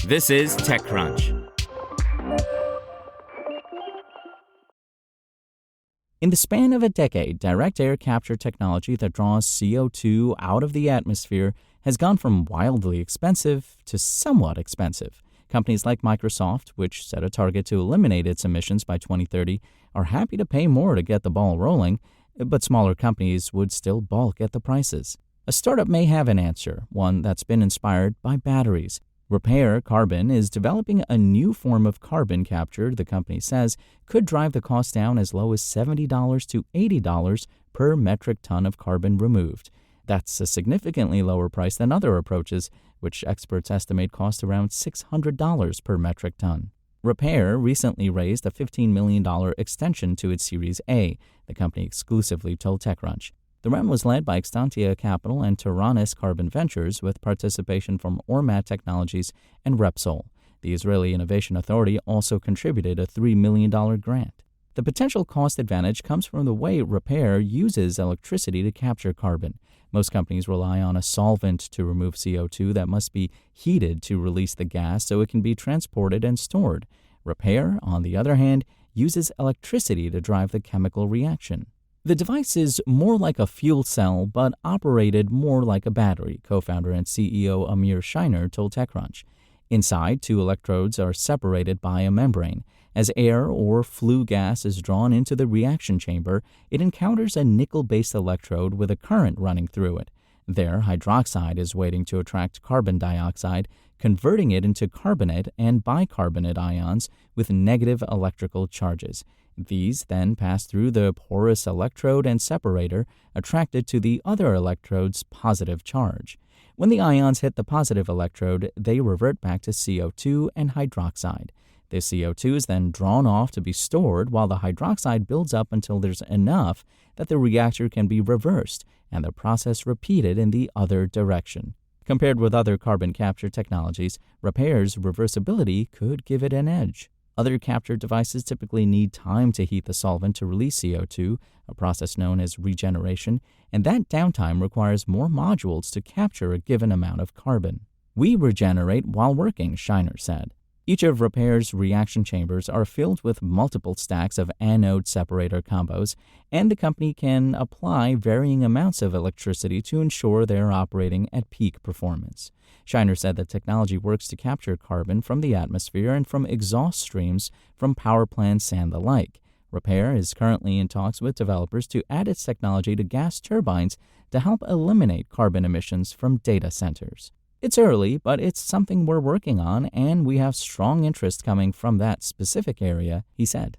This is TechCrunch. In the span of a decade, direct air capture technology that draws CO2 out of the atmosphere has gone from wildly expensive to somewhat expensive. Companies like Microsoft, which set a target to eliminate its emissions by 2030, are happy to pay more to get the ball rolling, but smaller companies would still balk at the prices. A startup may have an answer, one that's been inspired by batteries. RepAir Carbon is developing a new form of carbon capture the company says could drive the cost down as low as $70 to $80 per metric ton of carbon removed. That's a significantly lower price than other approaches, which experts estimate cost around $600 per metric ton. RepAir recently raised a $15 million extension to its Series A, the company exclusively told TechCrunch. The round was led by Extantia Capital and Taranis Carbon Ventures with participation from Ormat Technologies and Repsol. The Israeli Innovation Authority also contributed a $3 million grant. The potential cost advantage comes from the way RepAir uses electricity to capture carbon. Most companies rely on a solvent to remove CO2 that must be heated to release the gas so it can be transported and stored. RepAir, on the other hand, uses electricity to drive the chemical reaction. The device is more like a fuel cell, but operated more like a battery, co-founder and CEO Amir Shiner told TechCrunch. Inside, two electrodes are separated by a membrane. As air or flue gas is drawn into the reaction chamber, it encounters a nickel-based electrode with a current running through it. There, hydroxide is waiting to attract carbon dioxide, converting it into carbonate and bicarbonate ions with negative electrical charges. These then pass through the porous electrode and separator, attracted to the other electrode's positive charge. When the ions hit the positive electrode, they revert back to CO2 and hydroxide. The CO2 is then drawn off to be stored while the hydroxide builds up until there's enough that the reactor can be reversed and the process repeated in the other direction. Compared with other carbon capture technologies, RepAir's reversibility could give it an edge. Other capture devices typically need time to heat the solvent to release CO2, a process known as regeneration, and that downtime requires more modules to capture a given amount of carbon. We regenerate while working, Shiner said. Each of RepAir's reaction chambers are filled with multiple stacks of anode separator combos, and the company can apply varying amounts of electricity to ensure they're operating at peak performance. Shiner said the technology works to capture carbon from the atmosphere and from exhaust streams from power plants and the like. RepAir is currently in talks with developers to add its technology to gas turbines to help eliminate carbon emissions from data centers. It's early, but it's something we're working on, and we have strong interest coming from that specific area, he said.